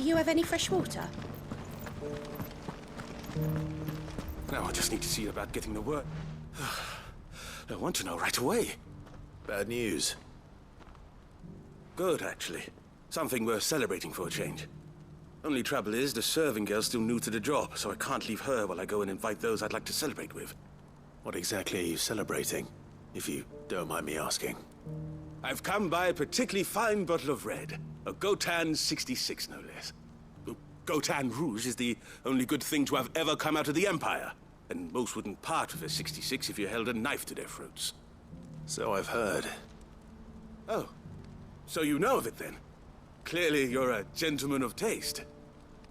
Do you have any fresh water? Now I just need to see about getting the word. I want to know right away. Bad news. Good, actually. Something worth celebrating for a change. Only trouble is, the serving girl's still new to the job, so I can't leave her while I go and invite those I'd like to celebrate with. What exactly are you celebrating, if you don't mind me asking? I've come by a particularly fine bottle of red. A Gotan 66, no less. Gotan Rouge is the only good thing to have ever come out of the Empire. And most wouldn't part with a 66 if you held a knife to their throats. So I've heard. Oh. So you know of it, then? Clearly you're a gentleman of taste.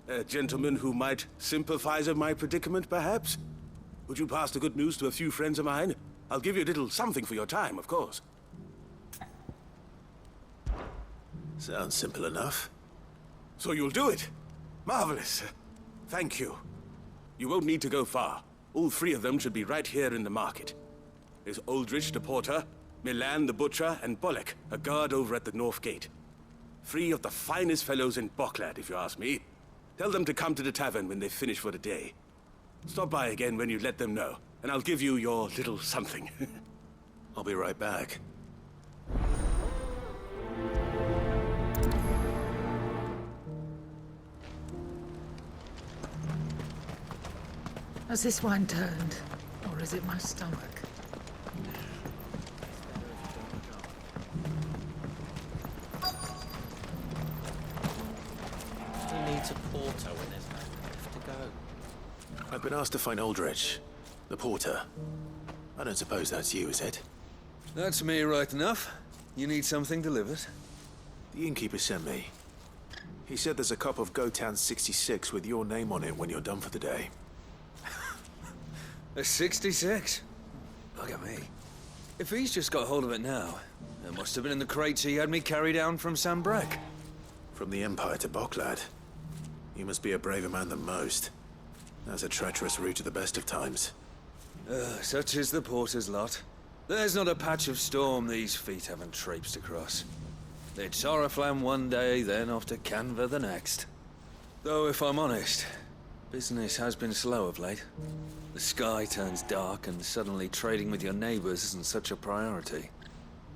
A gentleman who might sympathize with my predicament, perhaps? Would you pass the good news to a few friends of mine? I'll give you a little something for your time, of course. Sounds simple enough. So you'll do it? Marvelous. Thank you. You won't need to go far. All three of them should be right here in the market. There's Aldrich the porter, Milan the butcher, and Bolek, a guard over at the north gate. Three of the finest fellows in Boklad, if you ask me. Tell them to come to the tavern when they've finished for the day. Stop by again when you let them know, and I'll give you your little something. I'll be right back. Has this wine turned, or is it my stomach? Who needs a porter when there's no left to go? I've been asked to find Aldrich, the porter. I don't suppose that's you, is it? That's me right enough. You need something delivered? The innkeeper sent me. He said there's a cup of Gotan 66 with your name on it when you're done for the day. A 66? Look at me. If he's just got hold of it now, it must have been in the crates he had me carry down from Sambrek. From the Empire to Boklad. You must be a braver man than most. That's a treacherous route to the best of times. Such is the porter's lot. There's not a patch of storm these feet haven't traipsed across. It's Oriflamme one day, then off to Canva the next. Though, if I'm honest, business has been slow of late. The sky turns dark, and suddenly trading with your neighbors isn't such a priority.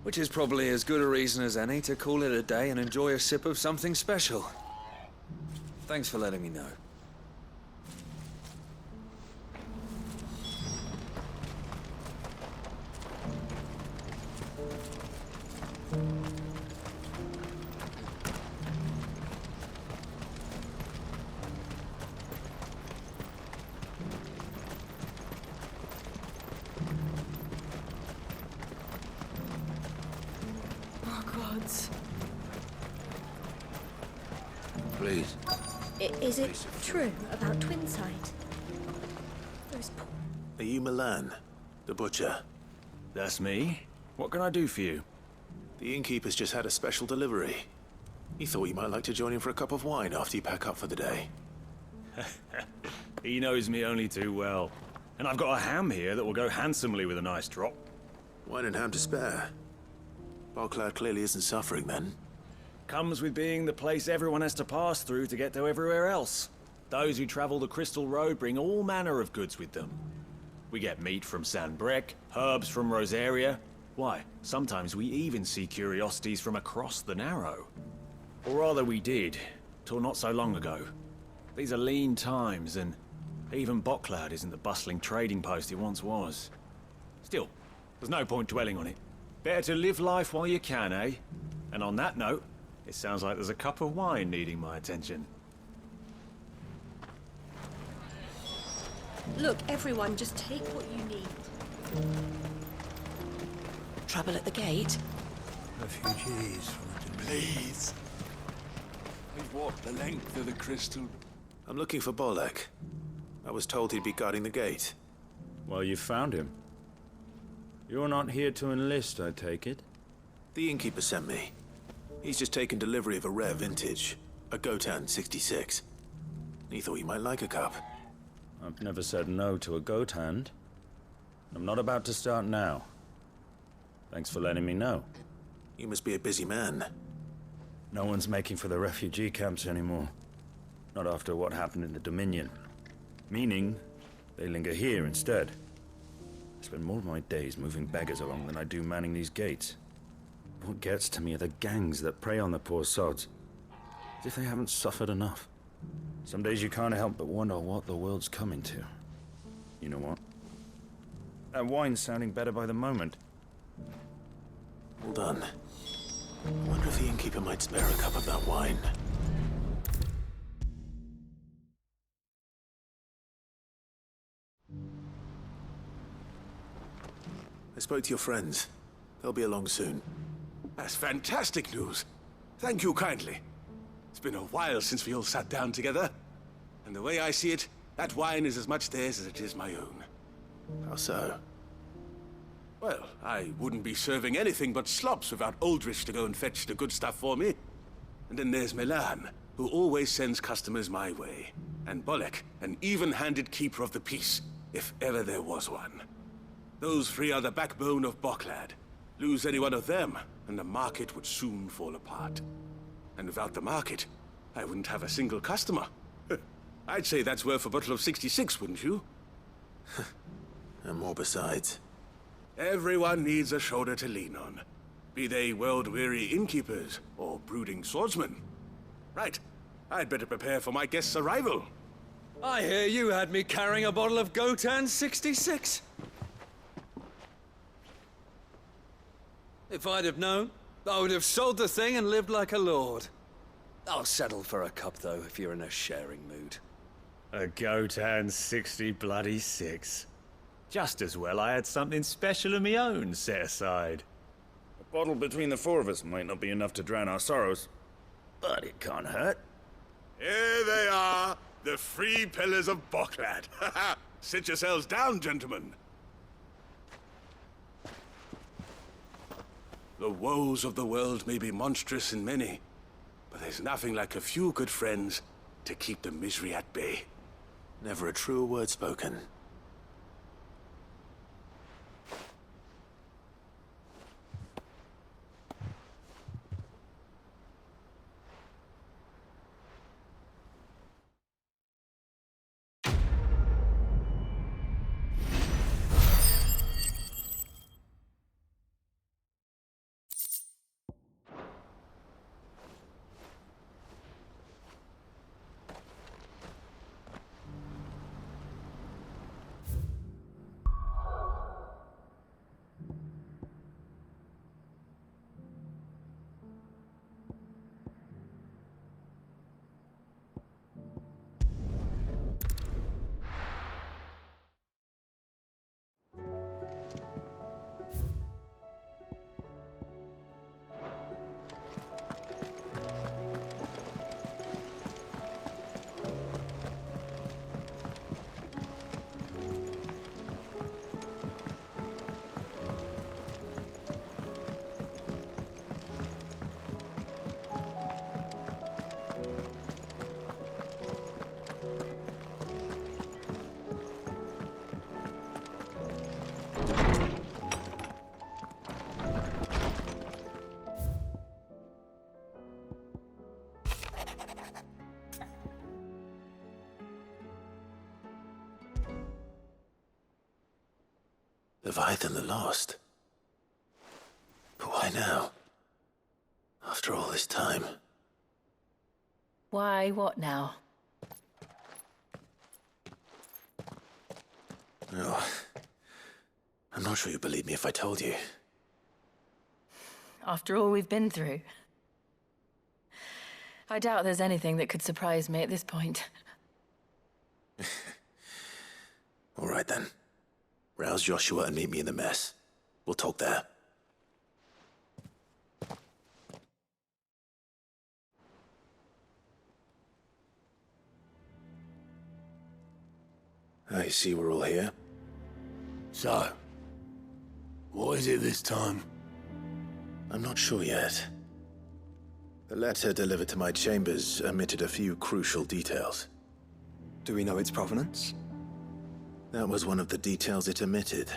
Which is probably as good a reason as any to call it a day and enjoy a sip of something special. Thanks for letting me know. Please. Is it true about Twinside? Those poor... Are you Milan, the butcher? That's me. What can I do for you? The innkeeper's just had a special delivery. He thought you might like to join him for a cup of wine after you pack up for the day. He knows me only too well. And I've got a ham here that will go handsomely with a nice drop. Wine and ham to spare. Boklad clearly isn't suffering then. Comes with being the place everyone has to pass through to get to everywhere else. Those who travel the Crystal Road bring all manner of goods with them. We get meat from Sanbrek, herbs from Rosaria. Why, sometimes we even see curiosities from across the Narrow. Or rather we did, till not so long ago. These are lean times, and even Boklad isn't the bustling trading post it once was. Still, there's no point dwelling on it. Better to live life while you can, eh? And on that note, it sounds like there's a cup of wine needing my attention. Look, everyone, just take what you need. Trouble at the gate? Refugees from the... Please. We've walked the length of the crystal. I'm looking for Bolek. I was told he'd be guarding the gate. Well, you found him. You're not here to enlist, I take it? The innkeeper sent me. He's just taken delivery of a rare vintage, a Gotan 66. He thought you might like a cup. I've never said no to a goat hand. I'm not about to start now. Thanks for letting me know. You must be a busy man. No one's making for the refugee camps anymore. Not after what happened in the Dominion. Meaning, they linger here instead. I spend more of my days moving beggars along than I do manning these gates. What gets to me are the gangs that prey on the poor sods. As if they haven't suffered enough. Some days you can't help but wonder what the world's coming to. You know what? That wine's sounding better by the moment. Hold on. I wonder if the innkeeper might spare a cup of that wine. I spoke to your friends. They'll be along soon. That's fantastic news. Thank you kindly. It's been a while since we all sat down together. And the way I see it, that wine is as much theirs as it is my own. How so? Well, I wouldn't be serving anything but slops without Aldrich to go and fetch the good stuff for me. And then there's Milan, who always sends customers my way. And Bolek, an even-handed keeper of the peace, if ever there was one. Those three are the backbone of Boklad. Lose any one of them, and the market would soon fall apart. And without the market, I wouldn't have a single customer. I'd say that's worth a bottle of 66, wouldn't you? And more besides. Everyone needs a shoulder to lean on. Be they world-weary innkeepers or brooding swordsmen. Right. I'd better prepare for my guest's arrival. I hear you had me carrying a bottle of Gotan 66. If I'd have known, I would have sold the thing and lived like a lord. I'll settle for a cup, though, if you're in a sharing mood. A Gotan 60 bloody 6. Just as well I had something special of my own set aside. A bottle between the four of us might not be enough to drown our sorrows, but it can't hurt. Here they are, the three pillars of Boklad. Sit yourselves down, gentlemen. The woes of the world may be monstrous in many, but there's nothing like a few good friends to keep the misery at bay. Never a truer word spoken. Leviathan the Lost. But why now? After all this time. Why, what now? Oh, I'm not sure you'd believe me if I told you. After all we've been through. I doubt there's anything that could surprise me at this point. All right then. Rouse Joshua and meet me in the mess. We'll talk there. I see we're all here. So, what is it this time? I'm not sure yet. The letter delivered to my chambers omitted a few crucial details. Do we know its provenance? That was one of the details it omitted.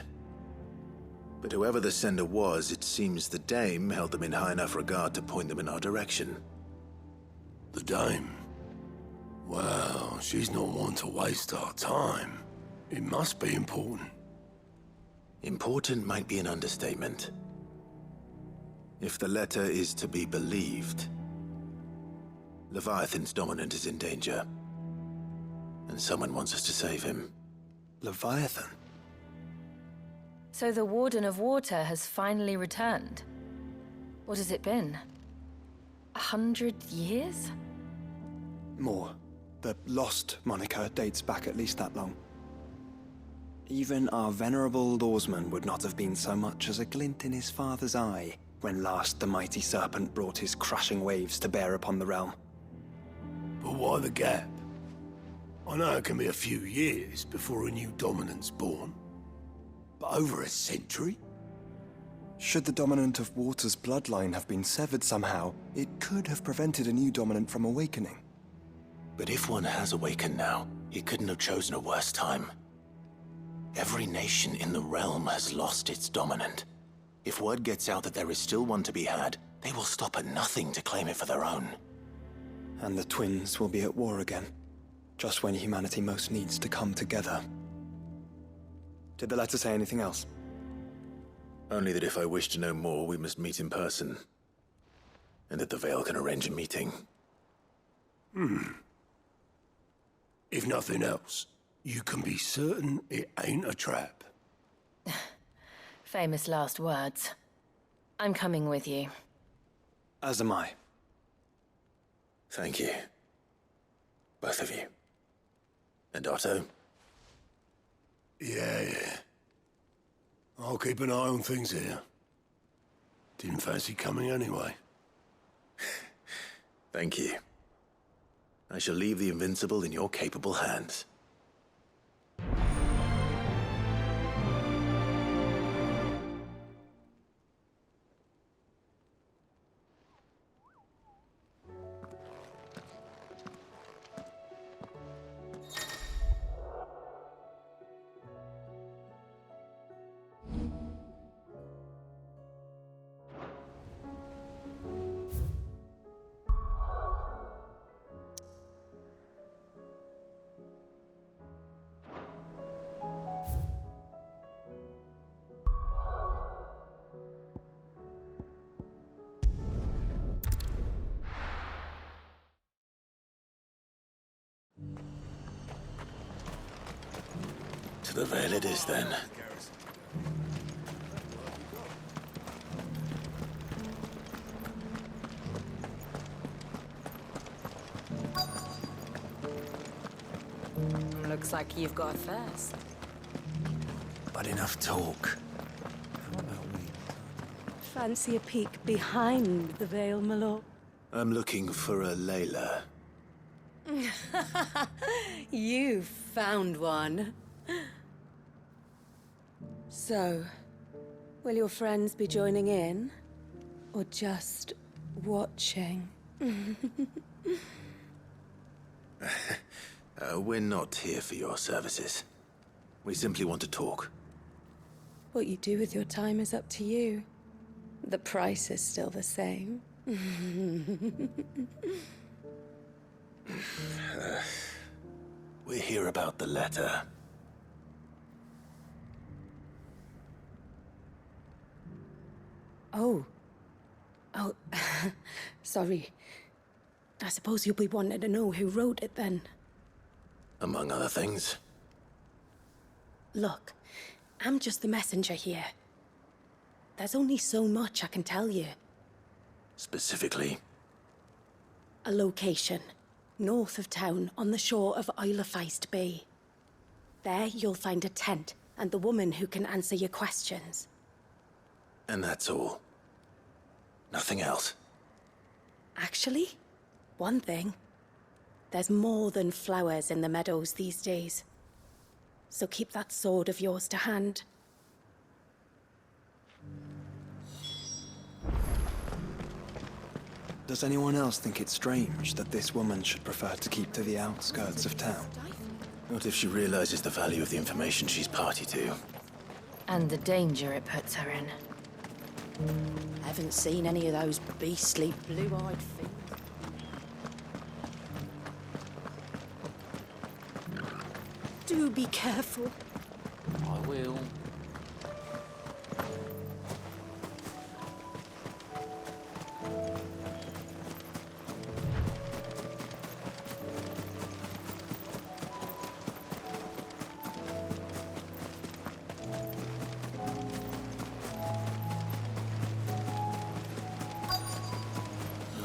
But whoever the sender was, it seems the Dame held them in high enough regard to point them in our direction. The Dame? Well, she's not one to waste our time. It must be important. Important might be an understatement. If the letter is to be believed, Leviathan's dominant is in danger. And someone wants us to save him. Leviathan? So the Warden of Water has finally returned. What has it been? 100 years? More. The Lost moniker dates back at least that long. Even our venerable lawsman would not have been so much as a glint in his father's eye when last the mighty serpent brought his crushing waves to bear upon the realm. But why the gap? I know it can be a few years before a new dominant's born. But over a century? Should the dominant of Water's bloodline have been severed somehow, it could have prevented a new dominant from awakening. But if one has awakened now, he couldn't have chosen a worse time. Every nation in the realm has lost its dominant. If word gets out that there is still one to be had, they will stop at nothing to claim it for their own. And the twins will be at war again, just when humanity most needs to come together. Did the letter say anything else? Only that if I wish to know more, we must meet in person. And that the Veil can arrange a meeting. If nothing else, you can be certain it ain't a trap. Famous last words. I'm coming with you. As am I. Thank you. Both of you. And Otto? Yeah. I'll keep an eye on things here. Didn't fancy coming anyway. Thank you. I shall leave the Invincible in your capable hands. To the Veil it is, then. Looks like you've got a thirst. But enough talk. Fancy a peek behind the veil, my lord? I'm looking for a Layla. You found one. So, will your friends be joining in? Or just watching? We're not here for your services. We simply want to talk. What you do with your time is up to you. The price is still the same. We're here about the letter. Oh, sorry. I suppose you'll be wanting to know who wrote it then. Among other things. Look, I'm just the messenger here. There's only so much I can tell you. Specifically? A location, north of town, on the shore of Isle of Feist Bay. There you'll find a tent and the woman who can answer your questions. And that's all. Nothing else. Actually, one thing. There's more than flowers in the meadows these days. So keep that sword of yours to hand. Does anyone else think it's strange that this woman should prefer to keep to the outskirts of town? Not if she realizes the value of the information she's party to. And the danger it puts her in. Haven't seen any of those beastly blue-eyed things. Do be careful. I will.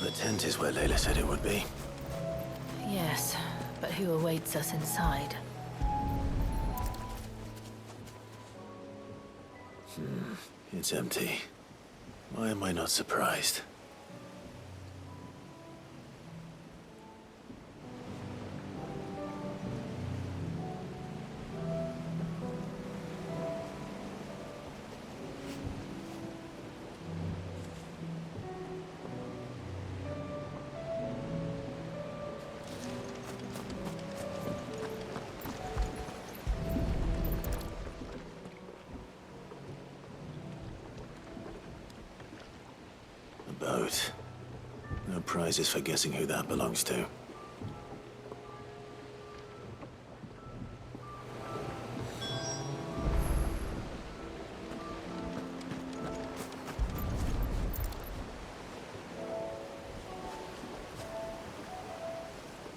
The tent is where Layla said it would be. Yes, but who awaits us inside? It's empty. Why am I not surprised? A boat. No prizes for guessing who that belongs to.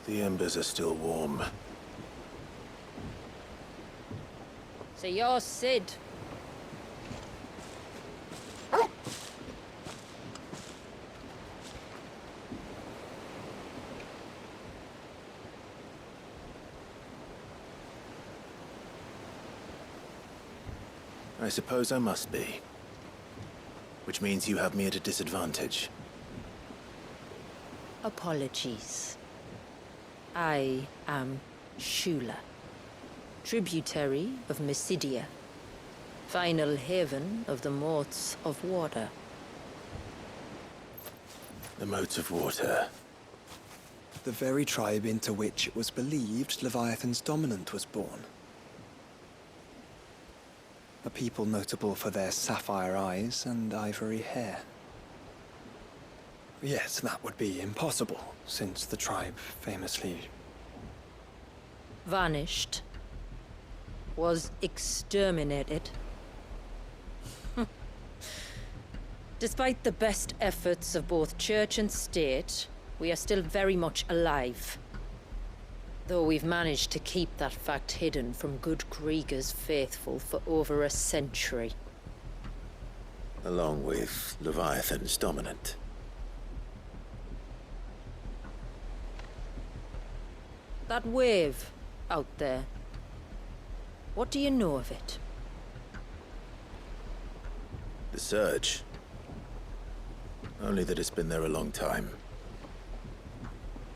The embers are still warm. So you're Sid. I suppose I must be. Which means you have me at a disadvantage. Apologies. I am Shula, tributary of Mysidia, final haven of the Motes of Water. The Motes of Water. The very tribe into which it was believed Leviathan's dominant was born. A people notable for their sapphire eyes and ivory hair. Yet that would be impossible, since the tribe famously... Vanished. Was exterminated. Despite the best efforts of both church and state, we are still very much alive. Though we've managed to keep that fact hidden from good Krieger's faithful for over a century. Along with Leviathan's dominant. That wave out there. What do you know of it? The Surge. Only that it's been there a long time.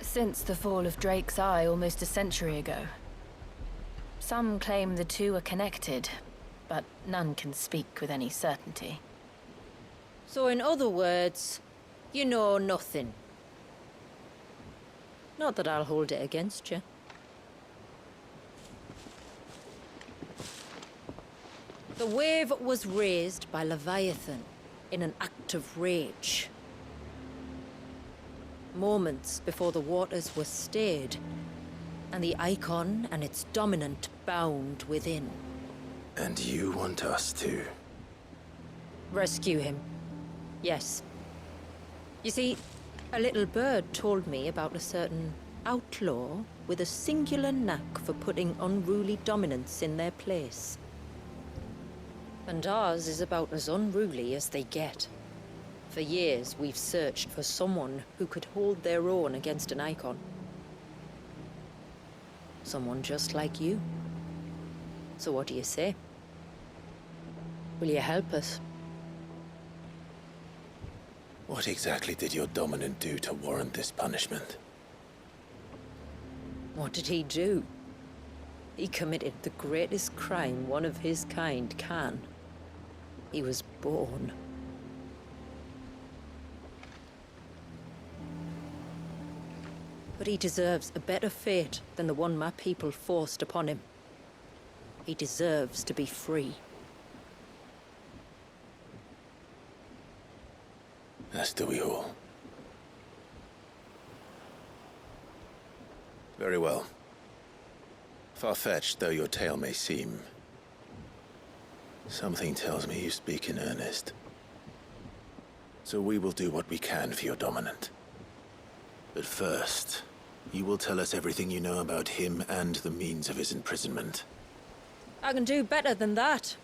Since the fall of Drake's Eye almost a century ago. Some claim the two are connected, but none can speak with any certainty. So in other words, you know nothing. Not that I'll hold it against you. The wave was raised by Leviathan in an act of rage. Moments before the waters were stayed, and the icon and its dominant bound within. And you want us to... Rescue him. Yes. You see, a little bird told me about a certain outlaw with a singular knack for putting unruly dominants in their place. And ours is about as unruly as they get. For years, we've searched for someone who could hold their own against an icon. Someone just like you. So what do you say? Will you help us? What exactly did your dominant do to warrant this punishment? What did he do? He committed the greatest crime one of his kind can. He was born. But he deserves a better fate than the one my people forced upon him. He deserves to be free. As do we all. Very well. Far-fetched though your tale may seem, something tells me you speak in earnest. So we will do what we can for your dominant. But first, you will tell us everything you know about him and the means of his imprisonment. I can do better than that.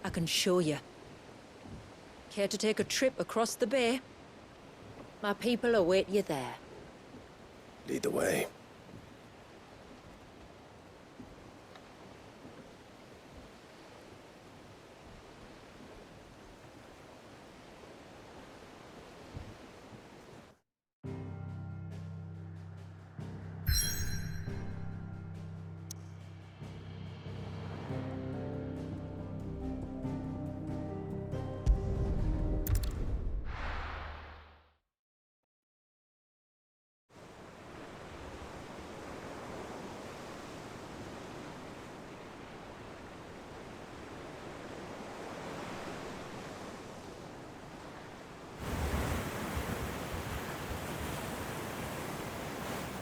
I can show you. Care to take a trip across the bay? My people await you there. Lead the way.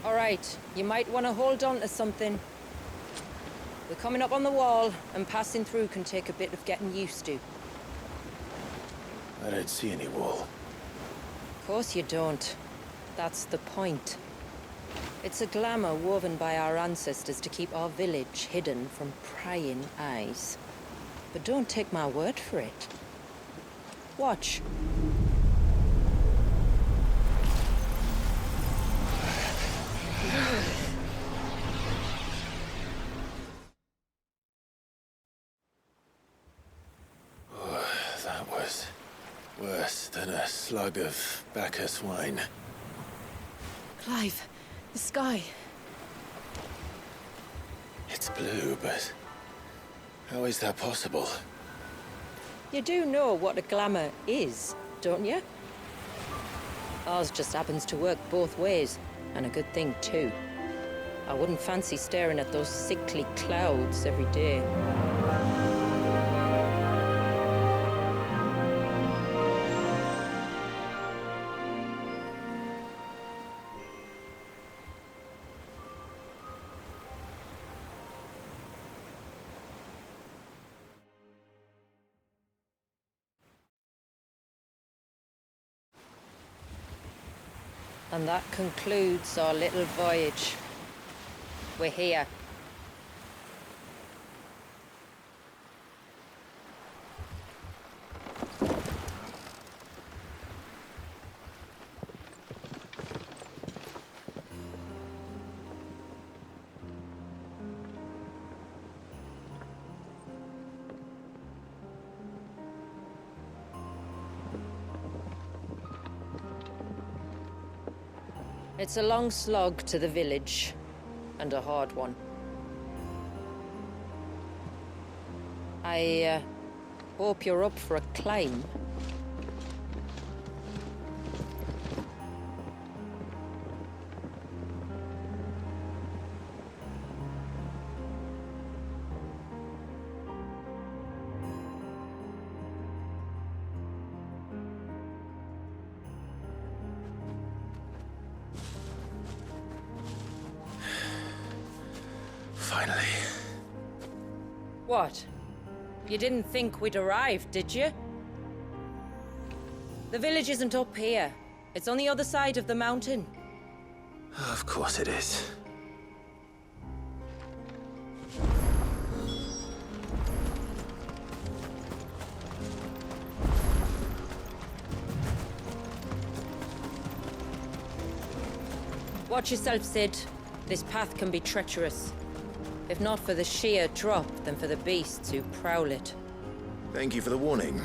All right, you might want to hold on to something. We're coming up on the wall, and passing through can take a bit of getting used to. I don't see any wall. Of course you don't. That's the point. It's a glamour woven by our ancestors to keep our village hidden from prying eyes. But don't take my word for it. Watch. That was worse than a slug of Bacchus wine. Clive, the sky. It's blue, but how is that possible? You do know what a glamour is, don't you? Ours just happens to work both ways, and a good thing too. I wouldn't fancy staring at those sickly clouds every day. And that concludes our little voyage. We're here. It's a long slog to the village, and a hard one. I hope you're up for a climb. Finally. What? You didn't think we'd arrived, did you? The village isn't up here. It's on the other side of the mountain. Of course it is. Watch yourself, Sid. This path can be treacherous. If not for the sheer drop, then for the beasts who prowl it. Thank you for the warning.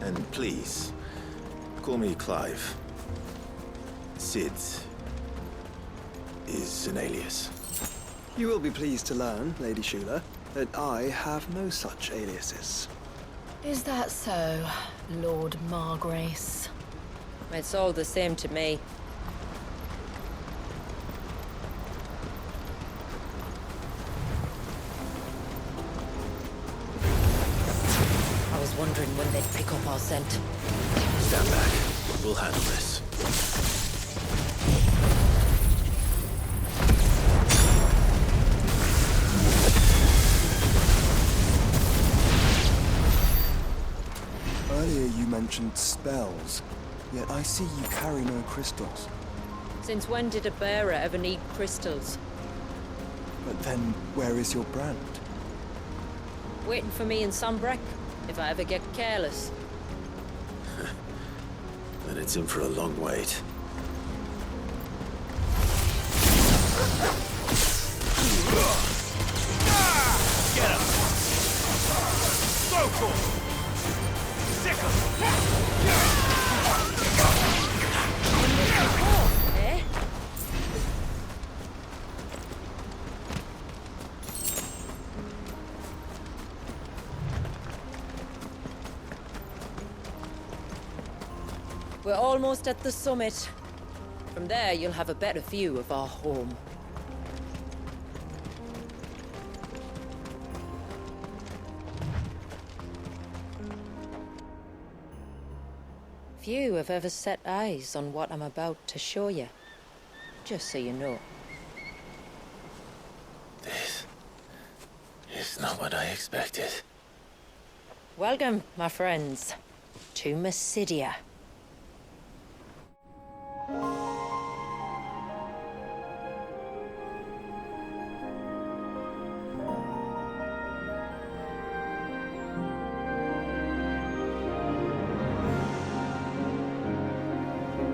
And please, call me Clive. Sid is an alias. You will be pleased to learn, Lady Shula, that I have no such aliases. Is that so, Lord Margrace? It's all the same to me. I was wondering when they'd pick up our scent. Stand back. We'll handle this. mentioned spells, yet I see you carry no crystals. Since when did a bearer ever need crystals? But then, where is your brand? Waiting for me in Sunbreck, if I ever get careless. Then it's in for a long wait. Get him! Go for it! Sick him! Eh? We're almost at the summit. From there, you'll have a better view of our home. Few have ever set eyes on what I'm about to show you. Just so you know. This is not what I expected. Welcome, my friends, to Mysidia.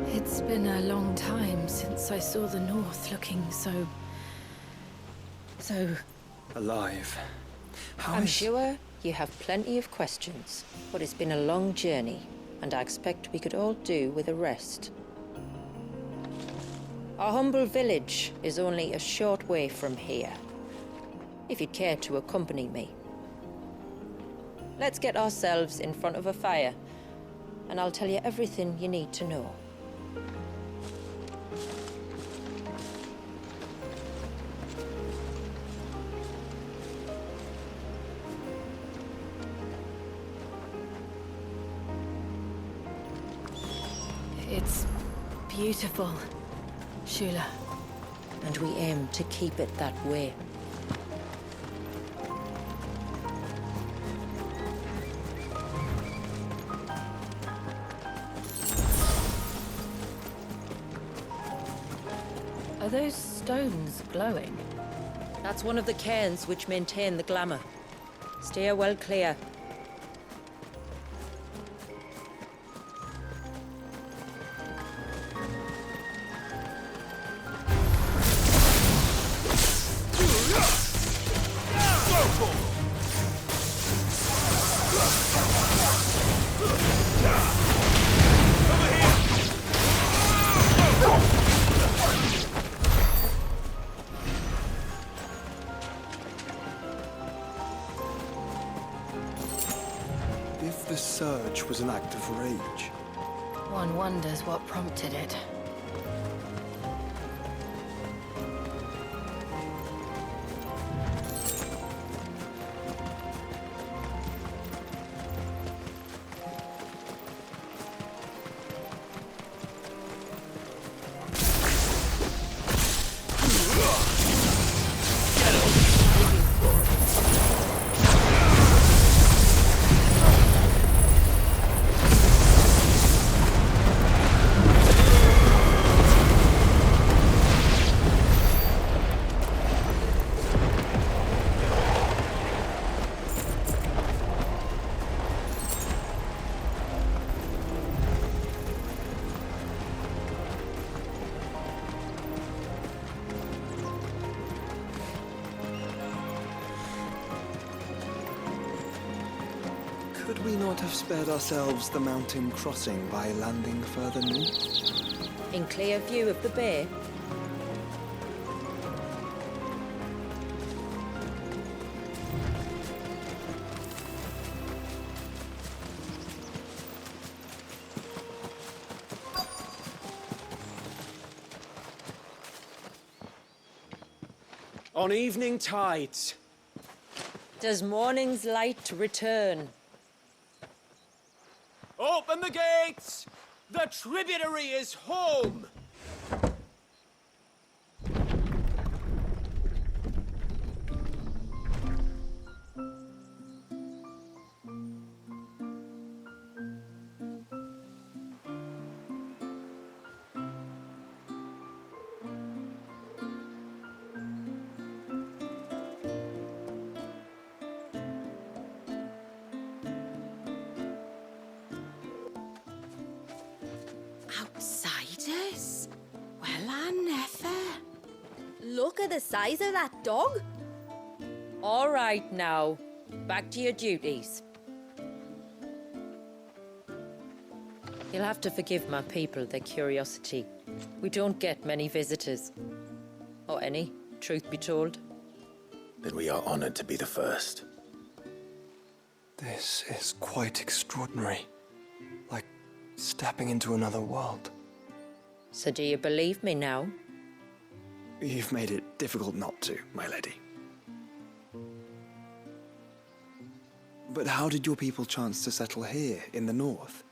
It's been a long time since I saw the North looking so Alive. I'm sure you have plenty of questions, but it's been a long journey, and I expect we could all do with a rest. Our humble village is only a short way from here, if you'd care to accompany me. Let's get ourselves in front of a fire, and I'll tell you everything you need to know. It's beautiful, Shula. And we aim to keep it that way. Are those stones glowing? That's one of the cairns which maintain the glamour. Steer well clear. If the surge was an act of rage, One wonders what prompted it. could we not have spared ourselves the mountain crossing by landing further north? In clear view of the bay? On evening tides. Does morning's light return? Open the gates! The tributary is home! Outsiders? Well, I never. Look at the size of that dog. All right now, back to your duties. You'll have to forgive my people their curiosity. We don't get many visitors. Or any, truth be told. Then we are honored to be the first. This is quite extraordinary. Like stepping into another world. So do you believe me now? You've made it difficult not to, my lady. But how did your people chance to settle here in the north?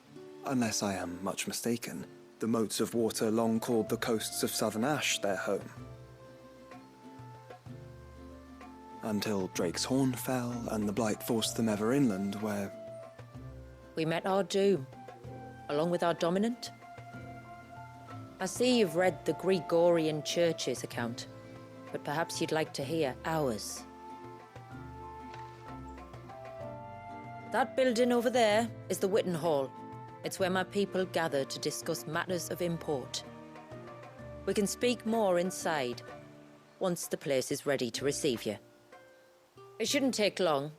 Unless I am much mistaken, the moats of water long called the coasts of southern Ash their home. Until Drake's Horn fell and the Blight forced them ever inland, where... We met our doom, along with our dominant. I see you've read the Gregorian Church's account, but perhaps you'd like to hear ours. That building over there is the Witten Hall. It's where my people gather to discuss matters of import. We can speak more inside, once the place is ready to receive you. It shouldn't take long,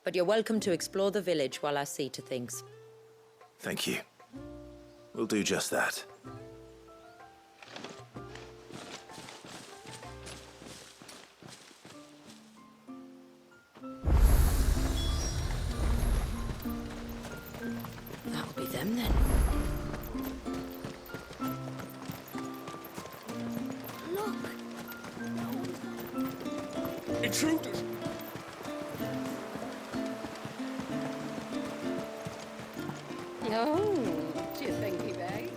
but you're welcome to explore the village while I see to things. Thank you. We'll do just that. That'll be them then. Look. Intruders! Oh, do you think he may?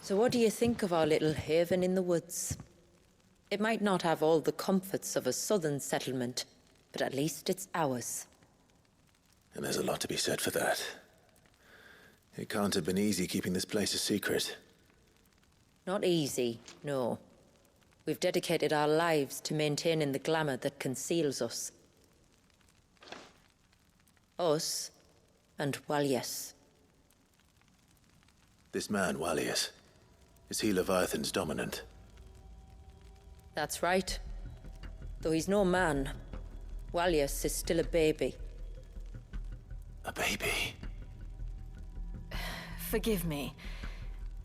So what do you think of our little haven in the woods? It might not have all the comforts of a southern settlement, but at least it's ours. And there's a lot to be said for that. It can't have been easy keeping this place a secret. Not easy, no. We've dedicated our lives to maintaining the glamour that conceals us. Us and Walyas. This man, Walyas, is he Leviathan's dominant? That's right. Though he's no man, Walyas is still a baby. A baby? Forgive me,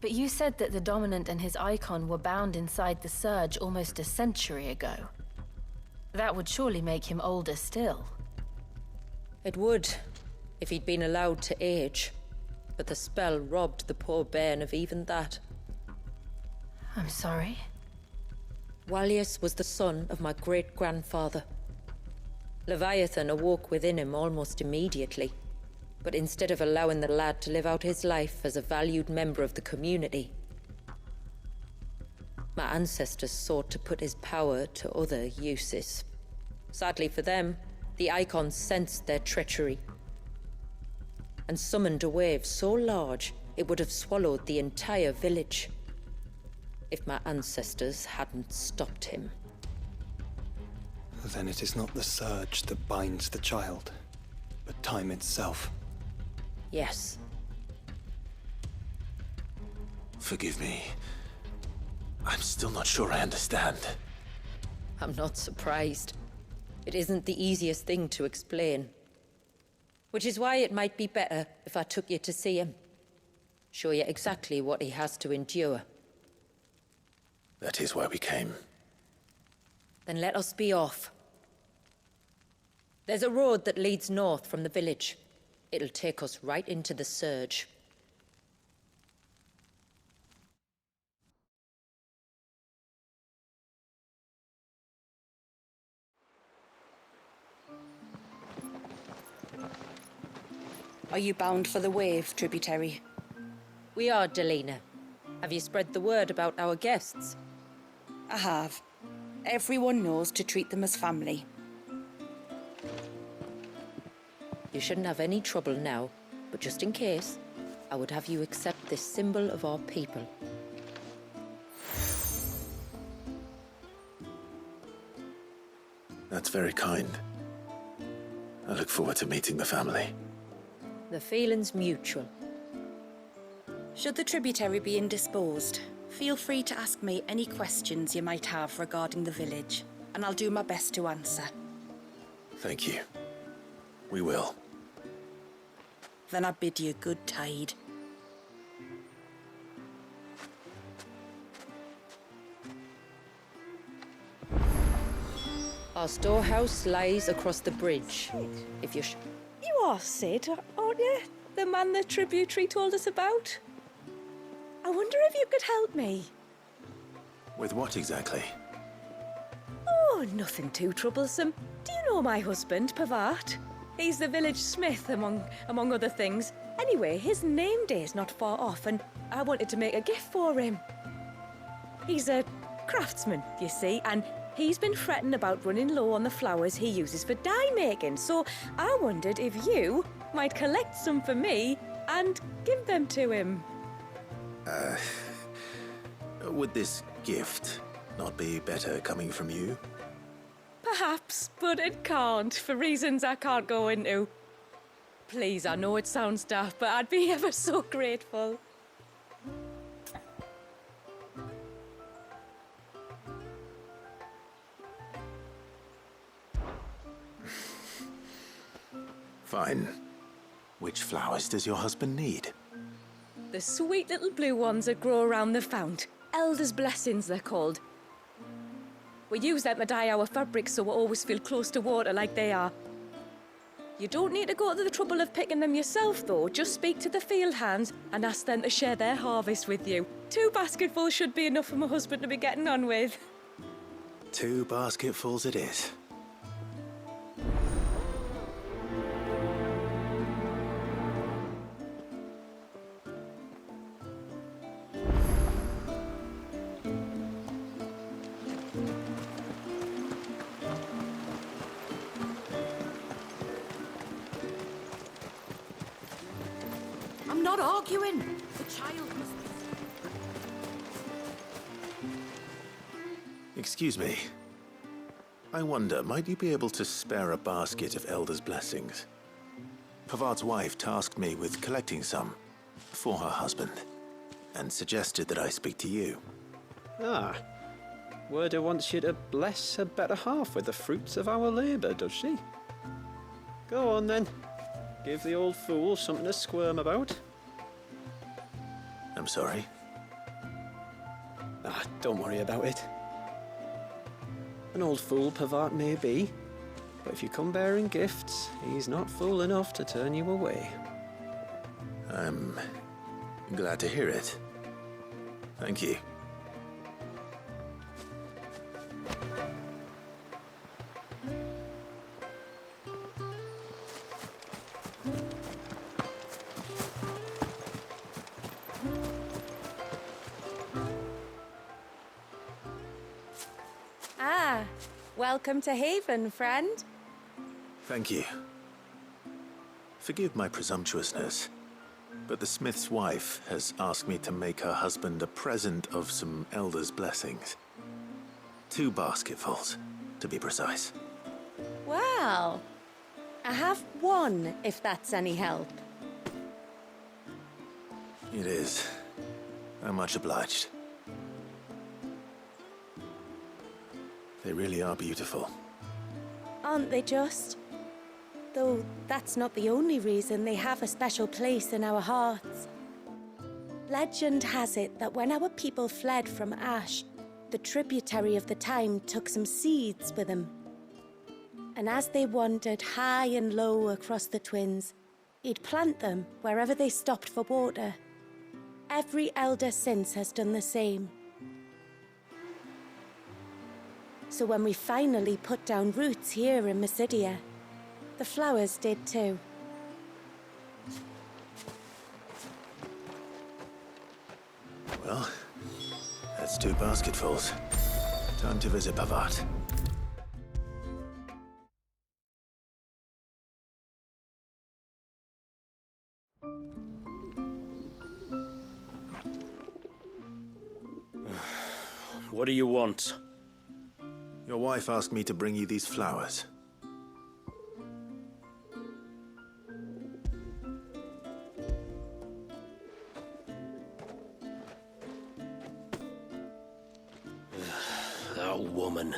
but you said that the Dominant and his icon were bound inside the Surge almost a century ago. That would surely make him older still. It would, if he'd been allowed to age. But the spell robbed the poor bairn of even that. I'm sorry? Walyas was the son of my great-grandfather. Leviathan awoke within him almost immediately. But instead of allowing the lad to live out his life as a valued member of the community, my ancestors sought to put his power to other uses. Sadly for them, the icons sensed their treachery and summoned a wave so large it would have swallowed the entire village if my ancestors hadn't stopped him. Then it is not the Surge that binds the child, but time itself. Yes. Forgive me. I'm still not sure I understand. I'm not surprised. It isn't the easiest thing to explain. Which is why it might be better if I took you to see him. Show you exactly what he has to endure. That is why we came. Then let us be off. There's a road that leads north from the village. It'll take us right into the Surge. Are you bound for the Wave, tributary? We are, Delina. Have you spread the word about our guests? I have. Everyone knows to treat them as family. You shouldn't have any trouble now, but just in case, I would have you accept this symbol of our people. That's very kind. I look forward to meeting the family. The feeling's mutual. Should the tributary be indisposed, feel free to ask me any questions you might have regarding the village, and I'll do my best to answer. Thank you. We will. Then I bid you good tide. Our storehouse lies across the bridge. If you You are Sid, aren't you? The man the tributary told us about? I wonder if you could help me. With what exactly? Oh, nothing too troublesome. Do you know my husband, Pavat? He's the village smith, among other things. Anyway, his name day's not far off, and I wanted to make a gift for him. He's a craftsman, you see, and he's been fretting about running low on the flowers he uses for dye making, so I wondered if you might collect some for me and give them to him. Would this gift not be better coming from you? Perhaps, but it can't, for reasons I can't go into. Please, I know it sounds daft, but I'd be ever so grateful. Fine. Which flowers does your husband need? The sweet little blue ones that grow around the fount. Elders' blessings, they're called. We use them to dye our fabrics so we always feel close to water like they are. You don't need to go to the trouble of picking them yourself, though. Just speak to the field hands and ask them to share their harvest with you. 2 basketfuls should be enough for my husband to be getting on with. 2 basketfuls it is. I'm not arguing. The child must be... Excuse me. I wonder, might you be able to spare a basket of Elder's blessings? Pavart's wife tasked me with collecting some for her husband, and suggested that I speak to you. Ah. Werda wants you to bless her better half with the fruits of our labour, does she? Go on then. Give the old fool something to squirm about. I'm sorry. Ah, don't worry about it. An old fool Pavart may be, but if you come bearing gifts, he's not fool enough to turn you away. I'm glad to hear it. Thank you. Ah, welcome to Haven, friend. Thank you. Forgive my presumptuousness, but the smith's wife has asked me to make her husband a present of some Elder's blessings. 2 basketfuls, to be precise. Well, I have 1, if that's any help. It is. I'm much obliged. They really are beautiful. Aren't they just? Though that's not the only reason they have a special place in our hearts. Legend has it that when our people fled from Ash, the tributary of the time took some seeds with them. And as they wandered high and low across the Twins, he'd plant them wherever they stopped for water. Every elder since has done the same. So when we finally put down roots here in Mysidia, the flowers did too. Well, that's 2 basketfuls. Time to visit Pavart. What do you want? Your wife asked me to bring you these flowers. That woman.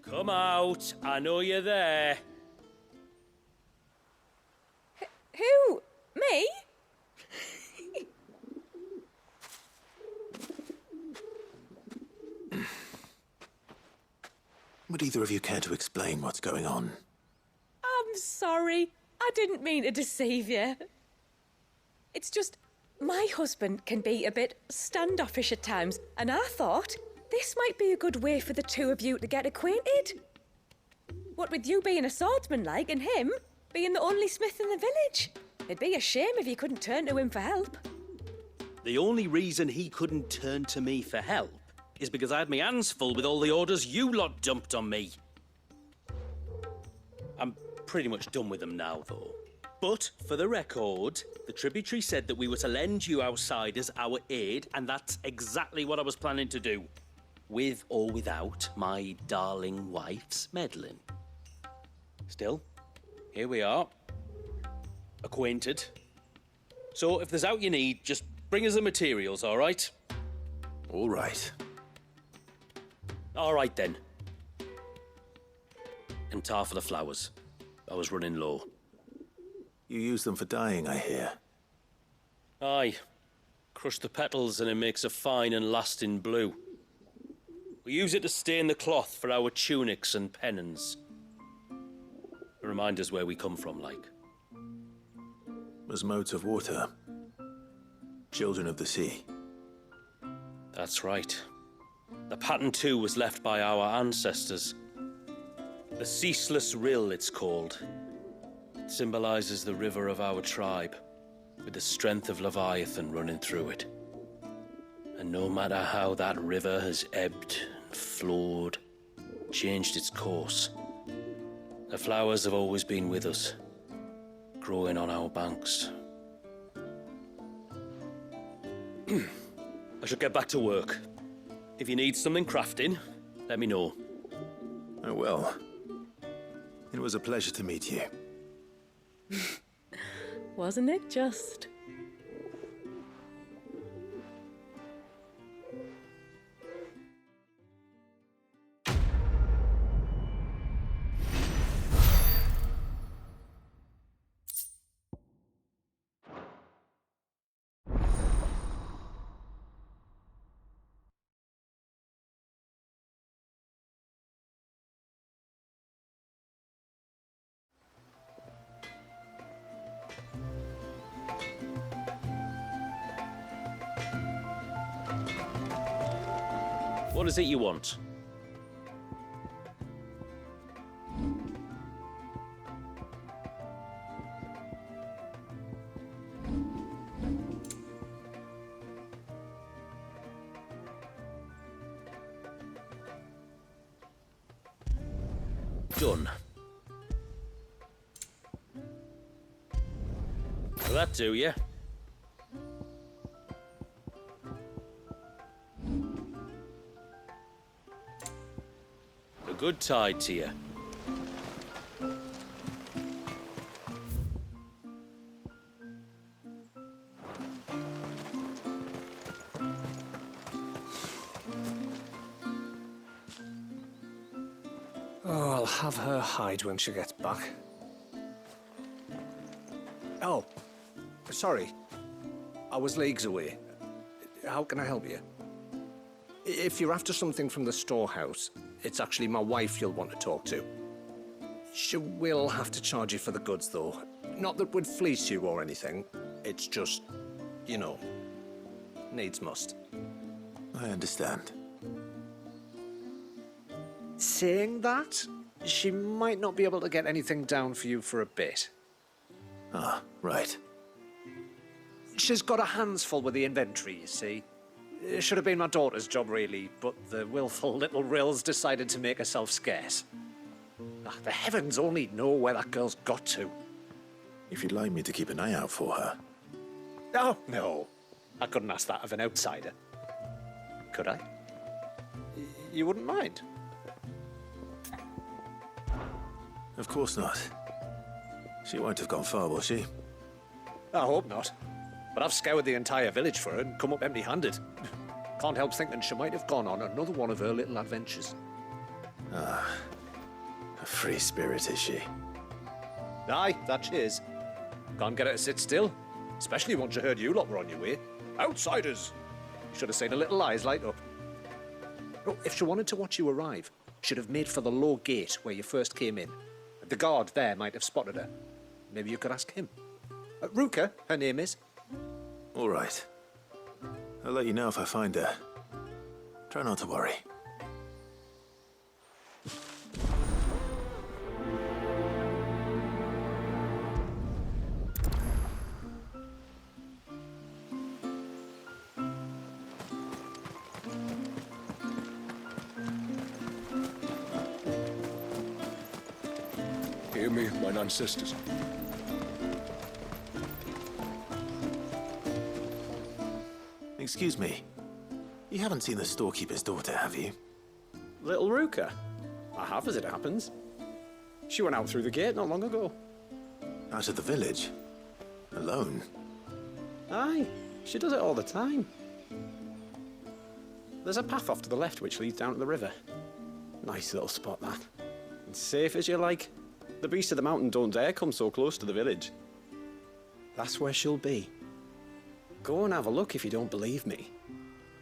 Come out. I know you're there. Who? Me? Would either of you care to explain what's going on? I'm sorry. I didn't mean to deceive you. It's just, my husband can be a bit standoffish at times, and I thought this might be a good way for the two of you to get acquainted. What with you being a swordsman like, and him being the only smith in the village. It'd be a shame if you couldn't turn to him for help. The only reason he couldn't turn to me for help is because I had my hands full with all the orders you lot dumped on me. I'm pretty much done with them now, though. But, for the record, the tributary said that we were to lend you outsiders our aid, and that's exactly what I was planning to do. With or without my darling wife's meddling. Still, here we are. Acquainted. So, if there's out you need, just bring us the materials, all right? All right. All right, then. And tar for the flowers. I was running low. You use them for dyeing, I hear. Aye. Crush the petals and it makes a fine and lasting blue. We use it to stain the cloth for our tunics and pennons. Remind us where we come from, like. As modes of water. Children of the sea. That's right. The pattern, too, was left by our ancestors. The Ceaseless Rill, it's called. It symbolizes the river of our tribe, with the strength of Leviathan running through it. And no matter how that river has ebbed and flowed, changed its course, the flowers have always been with us, growing on our banks. I should get back to work. If you need something crafting, let me know. I will. It was a pleasure to meet you. Wasn't it just? What is it you want? Done. Will that do, yeah? A good tide to you. Oh, I'll have her hide when she gets back. Oh, sorry. I was leagues away. How can I help you? If you're after something from the storehouse, it's actually my wife you'll want to talk to. She will have to charge you for the goods, though. Not that we'd fleece you or anything. It's just, you know, needs must. I understand. Saying that, she might not be able to get anything down for you for a bit. Ah, right. She's got her hands full with the inventory, you see. It should have been my daughter's job, really, but the willful little Rills decided to make herself scarce. Ah, the heavens only know where that girl's got to. If you'd like me to keep an eye out for her. Oh, no. I couldn't ask that of an outsider. Could I? You wouldn't mind? Of course not. She won't have gone far, will she? I hope not. But I've scoured the entire village for her and come up empty-handed. Can't help thinking she might have gone on another one of her little adventures. Ah, a free spirit, is she? Aye, that she is. Can't get her to sit still, especially once she heard you lot were on your way. Outsiders! Should have seen her little eyes light up. Oh, if she wanted to watch you arrive, she'd have made for the low gate where you first came in. The guard there might have spotted her. Maybe you could ask him. Ruka, her name is. All right. I'll let you know if I find her. Try not to worry. Hear me, mine ancestors. Excuse me. You haven't seen the storekeeper's daughter, have you? Little Ruka? I have, as it happens. She went out through the gate not long ago. Out of the village? Alone? Aye, she does it all the time. There's a path off to the left which leads down to the river. Nice little spot, that. And safe as you like. The beasts of the mountain don't dare come so close to the village. That's where she'll be. Go and have a look if you don't believe me.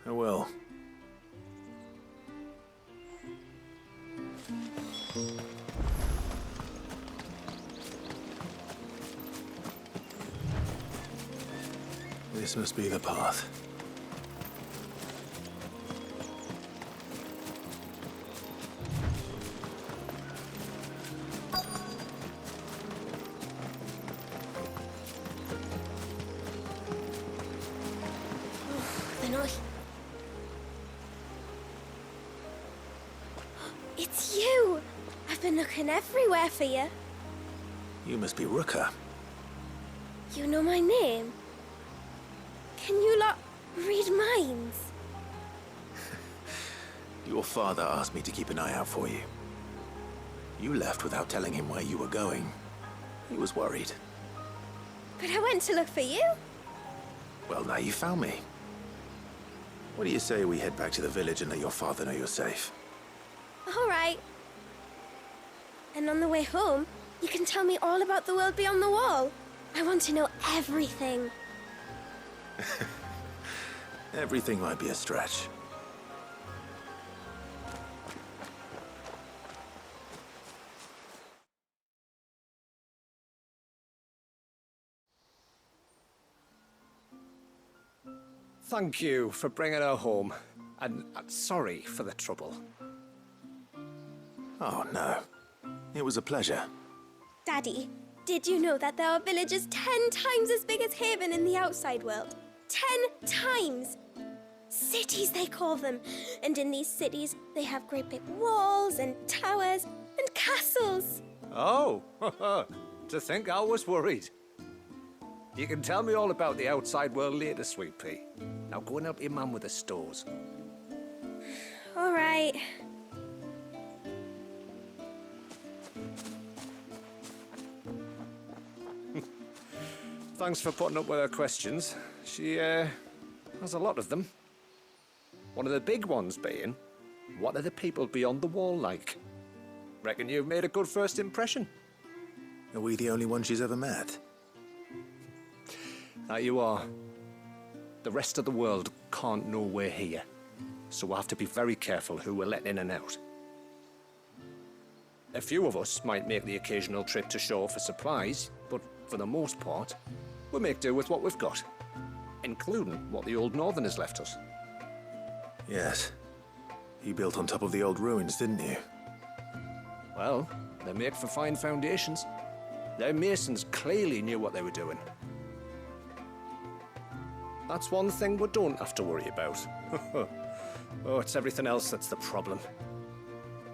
I will. This must be the path. It's you! I've been looking everywhere for you. You must be Ruka. You know my name? Can you lot read minds? Your father asked me to keep an eye out for you. You left without telling him where you were going. He was worried. But I went to look for you. Well, now you found me. What do you say we head back to the village and let your father know you're safe? All right. And on the way home, you can tell me all about the world beyond the wall. I want to know everything. Everything might be a stretch. Thank you for bringing her home. And sorry for the trouble. Oh, no. It was a pleasure. Daddy, did you know that there are villages 10 times as big as Haven in the outside world? 10 times! Cities, they call them. And in these cities, they have great big walls and towers and castles. Oh, to think I was worried. You can tell me all about the outside world later, Sweet Pea. Now go and help your mum with the stores. All right. Thanks for putting up with her questions. She, has a lot of them. One of the big ones being, what are the people beyond the wall like? Reckon you've made a good first impression. Are we the only one she's ever met? That you are. The rest of the world can't know we're here, so we'll have to be very careful who we're letting in and out. A few of us might make the occasional trip to shore for supplies, but for the most part, we'll make do with what we've got, including what the old Northerners left us. Yes. You built on top of the old ruins, didn't you? Well, they're made for fine foundations. Their masons clearly knew what they were doing. That's one thing we don't have to worry about. Oh, it's everything else that's the problem.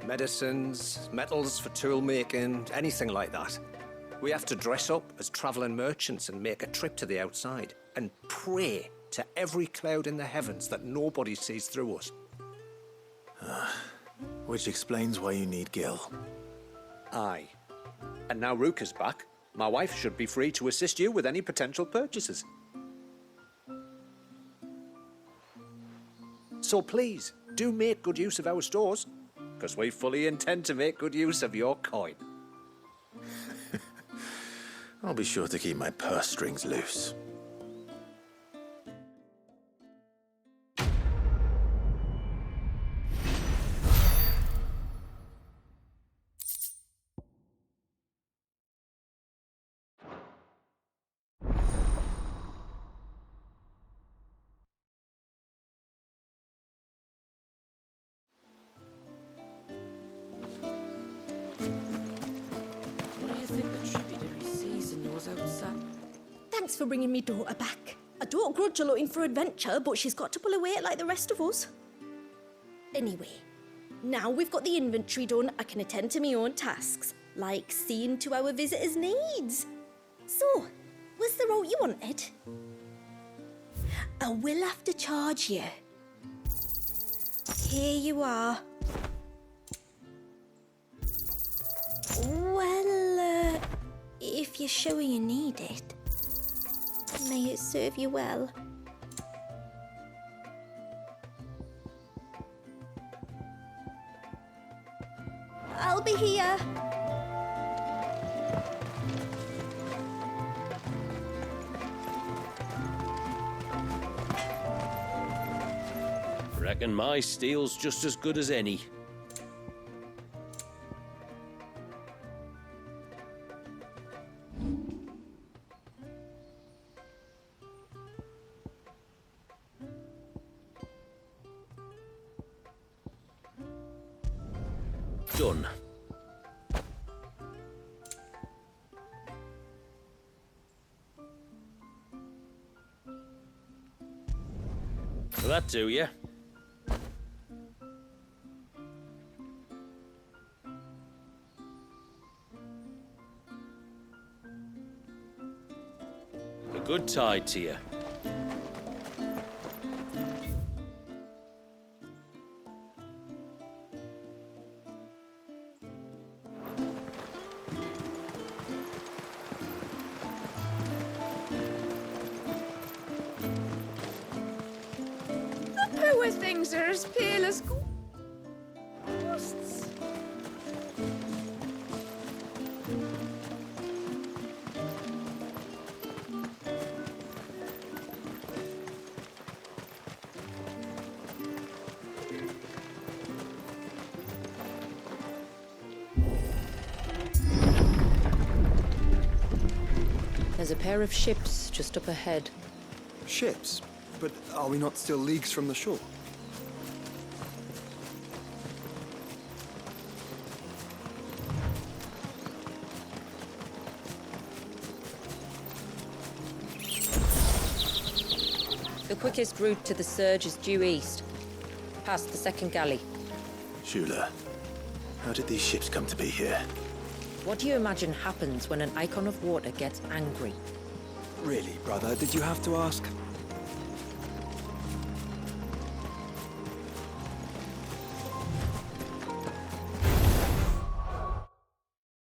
Medicines, metals for tool making, anything like that. We have to dress up as traveling merchants and make a trip to the outside and pray to every cloud in the heavens that nobody sees through us. Which explains why you need Gil. Aye. And now Ruka's back, my wife should be free to assist you with any potential purchases. So please, do make good use of our stores, because we fully intend to make good use of your coin. I'll be sure to keep my purse strings loose. What do you think the tributary season was outside? Thanks for bringing me daughter back. I don't grudge her looking for adventure, but she's got to pull her weight like the rest of us. Anyway, now we've got the inventory done, I can attend to my own tasks, like seeing to our visitors' needs. So, was the route you wanted? I will have to charge you. Here you are. Well, if you're sure you need it, may it serve you well. I'll be here. Reckon my steel's just as good as any. Done. Will that do you? A good tide to you. The poor things are as pale as ghosts. There's a pair of ships just up ahead. Ships? But are we not still leagues from the shore? The quickest route to the surge is due east, past the second galley. Shula, how did these ships come to be here? What do you imagine happens when an icon of water gets angry? Really, brother, did you have to ask?